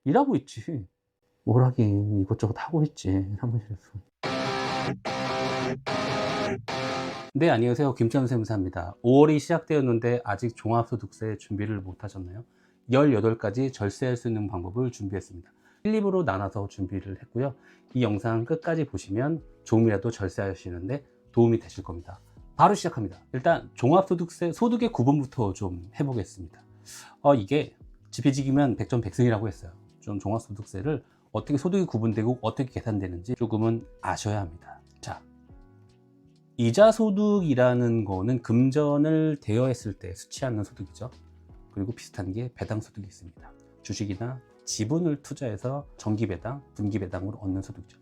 일하고 있지. 뭘 하긴 이것저것 하고 있지 사무실에서. 네, 안녕하세요. 김천 세무사입니다. 5월이 시작되었는데 아직 종합소득세 준비를 못 하셨나요? 18가지 절세할 수 있는 방법을 준비했습니다. 클립으로 나눠서 준비를 했고요. 이 영상 끝까지 보시면 조금이라도 절세하시는데 도움이 되실 겁니다. 바로 시작합니다. 일단 종합소득세 소득의 구분부터 좀 해보겠습니다. 이게 지피지기면 백전백승이라고 했어요. 좀 종합소득세를 어떻게 소득이 구분되고 어떻게 계산되는지 조금은 아셔야 합니다. 자, 이자소득이라는 거는 금전을 대여했을 때 수취하는 소득이죠. 그리고 비슷한 게 배당소득이 있습니다. 주식이나 지분을 투자해서 정기배당, 분기배당으로 얻는 소득이죠.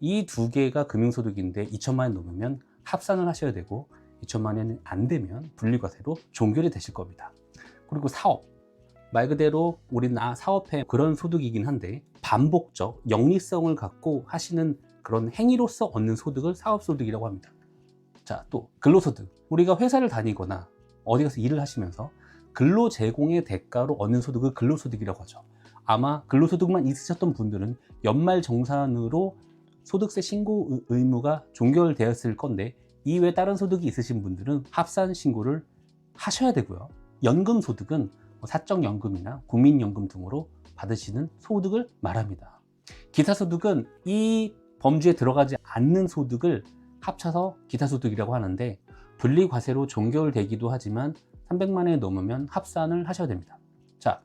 이 두 개가 금융소득인데 2천만 원 넘으면 합산을 하셔야 되고 2천만 원이 안 되면 분리과세로 종결이 되실 겁니다. 그리고 사업, 말 그대로 우리는 사업해 그런 소득이긴 한데 반복적 영리성을 갖고 하시는 그런 행위로서 얻는 소득을 사업소득이라고 합니다. 자, 또 근로소득, 우리가 회사를 다니거나 어디 가서 일을 하시면서 근로 제공의 대가로 얻는 소득을 근로소득이라고 하죠. 아마 근로소득만 있으셨던 분들은 연말정산으로 소득세 신고 의무가 종결되었을 건데 이외에 다른 소득이 있으신 분들은 합산 신고를 하셔야 되고요. 연금소득은 사적연금이나 국민연금 등으로 받으시는 소득을 말합니다. 기타소득은 이 범주에 들어가지 않는 소득을 합쳐서 기타소득이라고 하는데 분리과세로 종결되기도 하지만 300만 원이 넘으면 합산을 하셔야 됩니다. 자,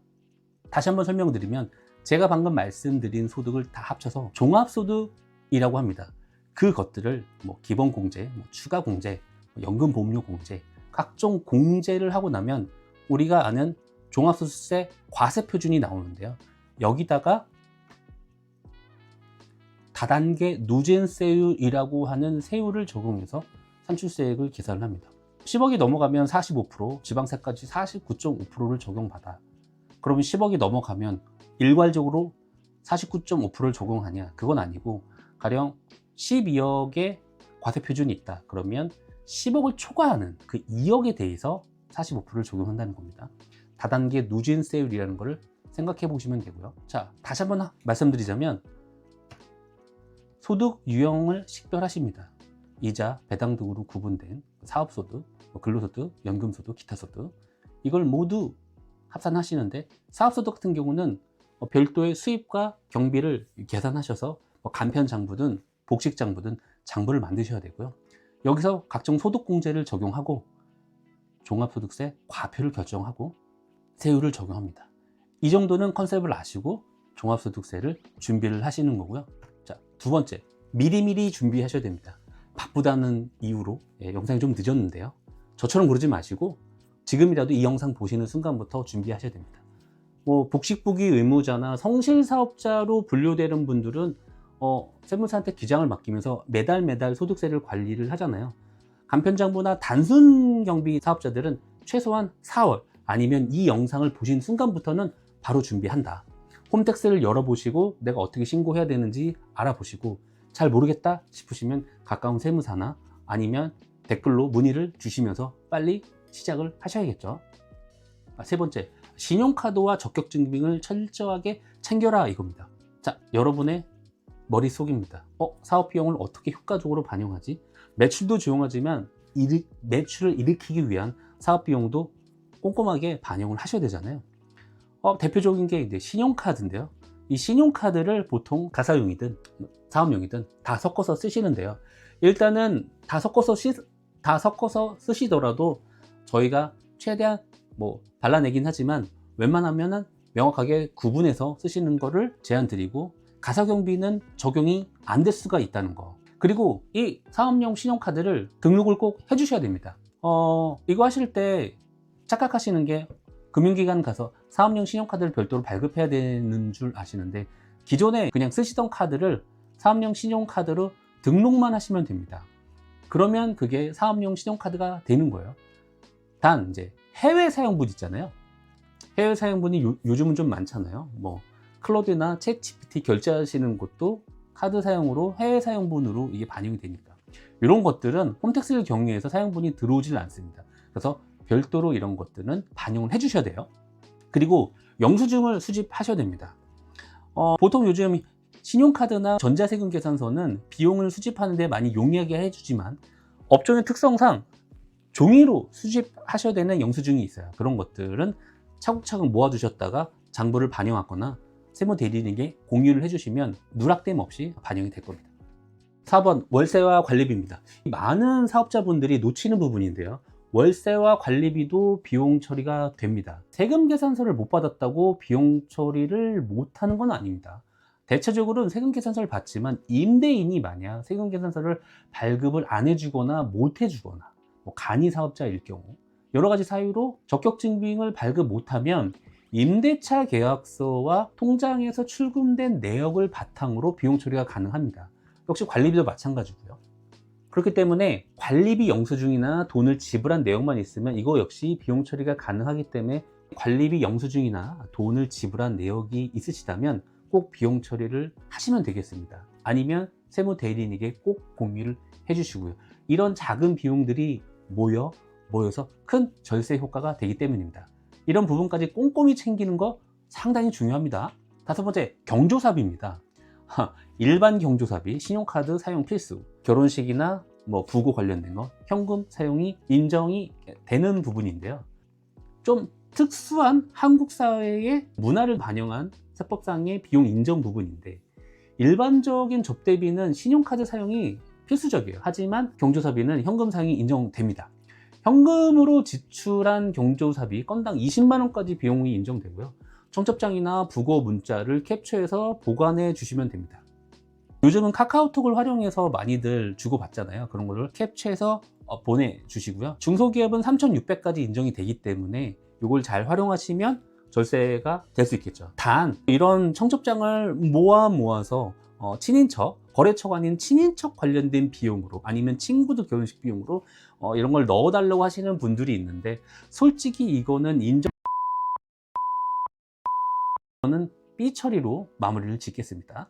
다시 한번 설명드리면 제가 방금 말씀드린 소득을 다 합쳐서 종합소득이라고 합니다. 그것들을 기본공제, 추가공제, 연금보험료공제, 각종 공제를 하고 나면 우리가 아는 종합소득세 과세표준이 나오는데요. 여기다가 다단계 누진세율이라고 하는 세율을 적용해서 산출세액을 계산을 합니다. 10억이 넘어가면 45%, 지방세까지 49.5%를 적용받아. 그러면 10억이 넘어가면 일괄적으로 49.5%를 적용하냐? 그건 아니고 가령 12억의 과세표준이 있다. 그러면 10억을 초과하는 그 2억에 대해서 45%를 적용한다는 겁니다. 다단계 누진세율이라는 것을 생각해 보시면 되고요. 자, 다시 한번 말씀드리자면 소득 유형을 식별하십니다. 이자, 배당 등으로 구분된 사업소득, 근로소득, 연금소득, 기타소득, 이걸 모두 합산하시는데 사업소득 같은 경우는 별도의 수입과 경비를 계산하셔서 간편장부든 복식장부든 장부를 만드셔야 되고요. 여기서 각종 소득공제를 적용하고 종합소득세 과표를 결정하고 세율을 적용합니다. 이 정도는 컨셉을 아시고 종합소득세를 준비를 하시는 거고요. 자, 두 번째, 미리미리 준비하셔야 됩니다. 바쁘다는 이유로 영상이 좀 늦었는데요. 저처럼 그러지 마시고 지금이라도 이 영상 보시는 순간부터 준비하셔야 됩니다. 복식부기 의무자나 성실사업자로 분류되는 분들은 세무사한테 기장을 맡기면서 매달 소득세를 관리를 하잖아요. 간편장부나 단순 경비 사업자들은 최소한 4월 아니면 이 영상을 보신 순간부터는 바로 준비한다. 홈택스를 열어보시고 내가 어떻게 신고해야 되는지 알아보시고 잘 모르겠다 싶으시면 가까운 세무사나 아니면 댓글로 문의를 주시면서 빨리 시작을 하셔야겠죠. 세 번째, 신용카드와 적격증빙을 철저하게 챙겨라 이겁니다. 자, 여러분의 머릿속입니다. 사업비용을 어떻게 효과적으로 반영하지? 매출도 중요하지만 매출을 일으키기 위한 사업비용도 꼼꼼하게 반영을 하셔야 되잖아요. 대표적인 게 이제 신용카드인데요. 이 신용카드를 보통 가사용이든 사업용이든 다 섞어서 쓰시는데요. 일단은 다 섞어서 쓰시더라도 저희가 최대한 발라내긴 하지만 웬만하면은 명확하게 구분해서 쓰시는 거를 제안드리고 가사경비는 적용이 안 될 수가 있다는 거. 그리고 이 사업용 신용카드를 등록을 꼭 해주셔야 됩니다. 이거 하실 때 착각하시는 게 금융기관 가서 사업용 신용카드를 별도로 발급해야 되는 줄 아시는데 기존에 그냥 쓰시던 카드를 사업용 신용카드로 등록만 하시면 됩니다. 그러면 그게 사업용 신용카드가 되는 거예요. 단 이제 해외 사용분 있잖아요. 해외 사용분이 요즘은 좀 많잖아요. 클로드나 챗 GPT 결제하시는 것도 카드 사용으로 해외 사용분으로 이게 반영이 되니까 이런 것들은 홈택스를 경유해서 사용분이 들어오질 않습니다. 그래서 별도로 이런 것들은 반영을 해주셔야 돼요. 그리고 영수증을 수집하셔야 됩니다. 보통 요즘 신용카드나 전자세금 계산서는 비용을 수집하는 데 많이 용이하게 해주지만 업종의 특성상 종이로 수집하셔야 되는 영수증이 있어요. 그런 것들은 차곡차곡 모아두셨다가 장부를 반영하거나 세무대리인에게 공유를 해주시면 누락됨 없이 반영이 될 겁니다. 4번 월세와 관리비입니다. 많은 사업자분들이 놓치는 부분인데요. 월세와 관리비도 비용 처리가 됩니다. 세금 계산서를 못 받았다고 비용 처리를 못하는 건 아닙니다. 대체적으로는 세금 계산서를 받지만 임대인이 만약 세금 계산서를 발급을 안 해주거나 못 해주거나 간이 사업자일 경우 여러 가지 사유로 적격 증빙을 발급 못하면 임대차 계약서와 통장에서 출금된 내역을 바탕으로 비용 처리가 가능합니다. 역시 관리비도 마찬가지고요. 그렇기 때문에 관리비 영수증이나 돈을 지불한 내역만 있으면 이거 역시 비용 처리가 가능하기 때문에 관리비 영수증이나 돈을 지불한 내역이 있으시다면 꼭 비용 처리를 하시면 되겠습니다. 아니면 세무대리인에게 꼭 공유를 해주시고요. 이런 작은 비용들이 모여서 큰 절세 효과가 되기 때문입니다. 이런 부분까지 꼼꼼히 챙기는 거 상당히 중요합니다. 5번째, 경조사비입니다. 일반 경조사비, 신용카드 사용 필수, 결혼식이나 부고 관련된 거, 현금 사용이 인정이 되는 부분인데요. 좀 특수한 한국 사회의 문화를 반영한 세법상의 비용 인정 부분인데 일반적인 접대비는 신용카드 사용이 필수적이에요. 하지만 경조사비는 현금 사용이 인정됩니다. 현금으로 지출한 경조사비 건당 20만 원까지 비용이 인정되고요. 청첩장이나 부고 문자를 캡처해서 보관해 주시면 됩니다. 요즘은 카카오톡을 활용해서 많이들 주고받잖아요. 그런 거를 캡처해서 보내주시고요. 중소기업은 3,600까지 인정이 되기 때문에 이걸 잘 활용하시면 절세가 될 수 있겠죠. 단 이런 청첩장을 모아서 친인척, 거래처가 아닌 친인척 관련된 비용으로 아니면 친구들 결혼식 비용으로 이런 걸 넣어달라고 하시는 분들이 있는데 솔직히 이거는 저는 B 처리로 마무리를 짓겠습니다.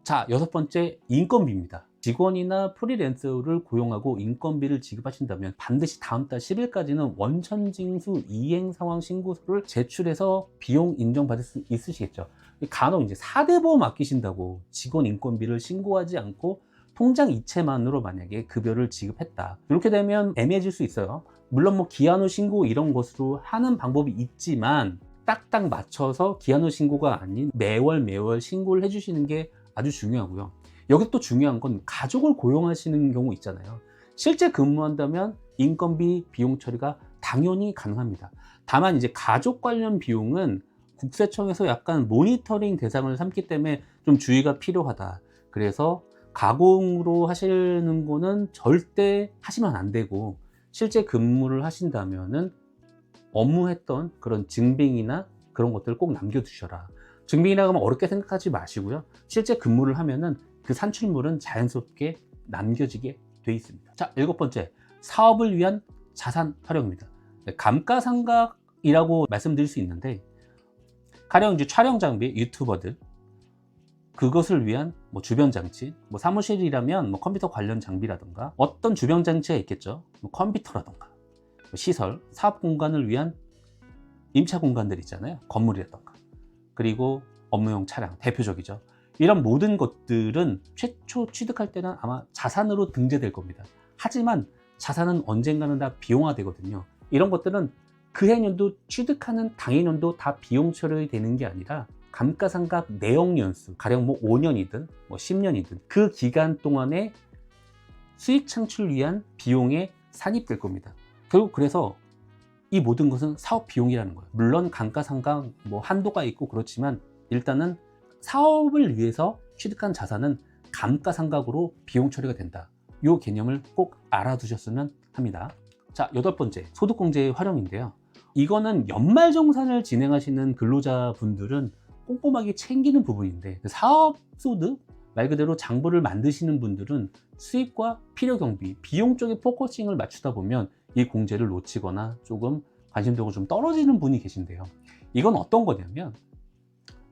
자, 6번째, 인건비입니다. 직원이나 프리랜서를 고용하고 인건비를 지급하신다면 반드시 다음 달 10일까지는 원천징수 이행상황 신고서를 제출해서 비용 인정받을 수 있으시겠죠. 간혹 이제 4대 보험 아끼신다고 직원 인건비를 신고하지 않고 통장 이체만으로 만약에 급여를 지급했다. 이렇게 되면 애매해질 수 있어요. 물론 기한 후 신고 이런 것으로 하는 방법이 있지만 딱딱 맞춰서 기한 후 신고가 아닌 매월 신고를 해주시는 게 아주 중요하고요. 여기 또 중요한 건 가족을 고용하시는 경우 있잖아요. 실제 근무한다면 인건비 비용 처리가 당연히 가능합니다. 다만 이제 가족 관련 비용은 국세청에서 약간 모니터링 대상을 삼기 때문에 좀 주의가 필요하다. 그래서 가공으로 하시는 거는 절대 하시면 안 되고 실제 근무를 하신다면은 업무했던 그런 증빙이나 그런 것들을 꼭 남겨두셔라. 증빙이라고 하면 어렵게 생각하지 마시고요. 실제 근무를 하면은 그 산출물은 자연스럽게 남겨지게 돼 있습니다. 자, 7번째, 사업을 위한 자산 활용입니다. 감가상각이라고 말씀드릴 수 있는데 가령 이제 촬영 장비, 유튜버들 그것을 위한 주변 장치, 사무실이라면 컴퓨터 관련 장비라든가 어떤 주변 장치가 있겠죠. 컴퓨터라든가 시설, 사업 공간을 위한 임차 공간들 있잖아요. 건물이라든가 그리고 업무용 차량, 대표적이죠. 이런 모든 것들은 최초 취득할 때는 아마 자산으로 등재될 겁니다. 하지만 자산은 언젠가는 다 비용화되거든요. 이런 것들은 그 해년도 취득하는 당해년도 다 비용 처리되는 게 아니라 감가상각 내역 연수, 가령 5년이든 10년이든 그 기간 동안에 수익 창출 위한 비용에 산입될 겁니다. 결국 그래서 이 모든 것은 사업 비용이라는 거예요. 물론 감가상각 한도가 있고 그렇지만 일단은 사업을 위해서 취득한 자산은 감가상각으로 비용 처리가 된다. 이 개념을 꼭 알아두셨으면 합니다. 자, 8번째, 소득공제의 활용인데요. 이거는 연말정산을 진행하시는 근로자분들은 꼼꼼하게 챙기는 부분인데 사업소득, 말 그대로 장부를 만드시는 분들은 수입과 필요경비, 비용 쪽에 포커싱을 맞추다 보면 이 공제를 놓치거나 조금 관심도가 좀 떨어지는 분이 계신데요. 이건 어떤 거냐면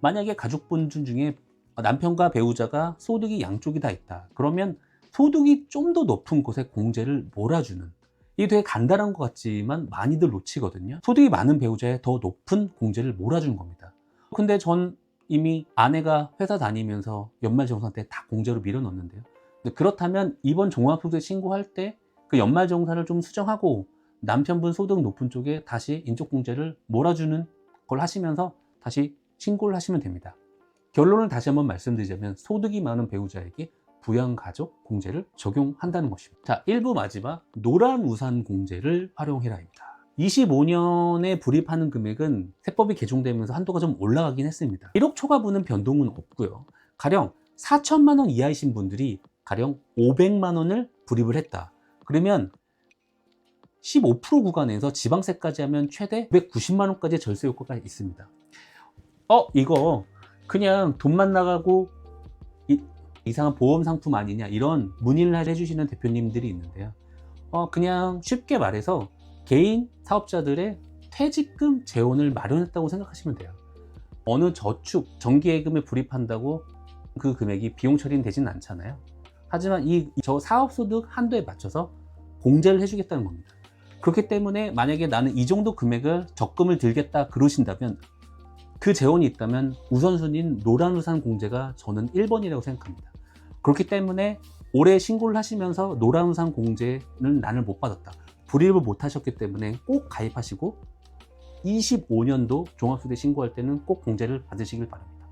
만약에 가족분 중에 남편과 배우자가 소득이 양쪽이 다 있다. 그러면 소득이 좀 더 높은 곳에 공제를 몰아주는, 이게 되게 간단한 것 같지만 많이들 놓치거든요. 소득이 많은 배우자에 더 높은 공제를 몰아주는 겁니다. 근데 전 이미 아내가 회사 다니면서 연말정산 때 다 공제로 밀어넣는데요. 그렇다면 이번 종합소득세 신고할 때 그 연말정산을 좀 수정하고 남편분 소득 높은 쪽에 다시 인적공제를 몰아주는 걸 하시면서 다시 신고를 하시면 됩니다. 결론을 다시 한번 말씀드리자면 소득이 많은 배우자에게 부양가족 공제를 적용한다는 것입니다. 자, 1부 마지막 노란 우산 공제를 활용해라입니다. 25년에 불입하는 금액은 세법이 개정되면서 한도가 좀 올라가긴 했습니다. 1억 초과분은 변동은 없고요. 가령 4천만 원 이하이신 분들이 가령 500만 원을 불입을 했다. 그러면 15% 구간에서 지방세까지 하면 최대 990만 원까지 절세 효과가 있습니다. 이거 그냥 돈만 나가고 이상한 보험 상품 아니냐 이런 문의를 해주시는 대표님들이 있는데요. 그냥 쉽게 말해서 개인 사업자들의 퇴직금 재원을 마련했다고 생각하시면 돼요. 어느 저축, 정기예금에 불입한다고 그 금액이 비용 처리는 되지는 않잖아요. 하지만 저 사업소득 한도에 맞춰서 공제를 해주겠다는 겁니다. 그렇기 때문에 만약에 나는 이 정도 금액을 적금을 들겠다 그러신다면 그 재원이 있다면 우선순위인 노란우산 공제가 저는 1번이라고 생각합니다. 그렇기 때문에 올해 신고를 하시면서 노란우산 공제는 나는 못 받았다. 불입을 못 하셨기 때문에 꼭 가입하시고 25년도 종합소득세 신고할 때는 꼭 공제를 받으시길 바랍니다.